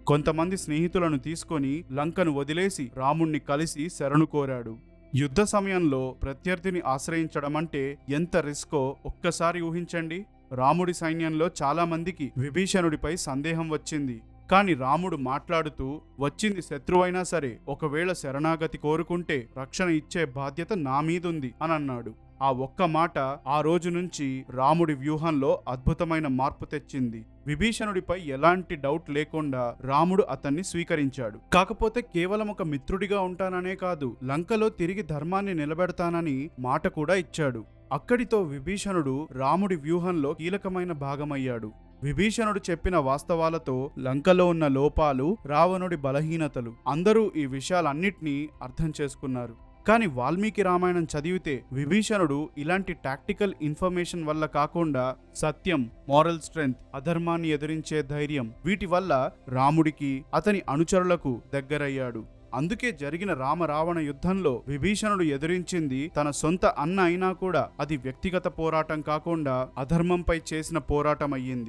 కొంతమంది స్నేహితులను తీసుకొని లంకను వదిలేసి రాముణ్ణి కలిసి శరణు కోరాడు. యుద్ధ సమయంలో ప్రత్యర్థిని ఆశ్రయించడం అంటే ఎంత రిస్కో ఒక్కసారి ఊహించండి. రాముడి సైన్యంలో చాలా మందికి విభీషణుడిపై సందేహం వచ్చింది. కాని రాముడు మాట్లాడుతూ, వచ్చింది శత్రువైనా సరే ఒకవేళ శరణాగతి కోరుకుంటే రక్షణ ఇచ్చే బాధ్యత నా మీదుంది అని అన్నాడు. ఆ ఒక్క మాట ఆ రోజు నుంచి రాముడి వ్యూహంలో అద్భుతమైన మార్పు తెచ్చింది. విభీషణుడిపై ఎలాంటి డౌట్ లేకుండా రాముడు అతన్ని స్వీకరించాడు. కాకపోతే కేవలం ఒక మిత్రుడిగా ఉంటాననే కాదు, లంకలో తిరిగి ధర్మాన్ని నిలబెడతానని మాట కూడా ఇచ్చాడు. అక్కడితో విభీషణుడు రాముడి వ్యూహంలో కీలకమైన భాగమయ్యాడు. విభీషణుడు చెప్పిన వాస్తవాలతో లంకలో ఉన్న లోపాలు, రావణుడి బలహీనతలు అందరూ ఈ విషయాలన్నిటినీ అర్థం చేసుకున్నారు. కానీ వాల్మీకి రామాయణం చదివితే విభీషణుడు ఇలాంటి టాక్టికల్ ఇన్ఫర్మేషన్ వల్ల కాకుండా సత్యం, మోరల్ స్ట్రెంగ్త్, అధర్మాన్ని ఎదిరించే ధైర్యం, వీటి వల్ల రాముడికి అతని అనుచరులకు దగ్గరయ్యాడు. అందుకే జరిగిన రామ-రావణ యుద్ధంలో విభీషణుడు ఎదిరించింది తన సొంత అన్న అయినా కూడా అది వ్యక్తిగత పోరాటం కాకుండా అధర్మంపై చేసిన పోరాటం అయ్యింది.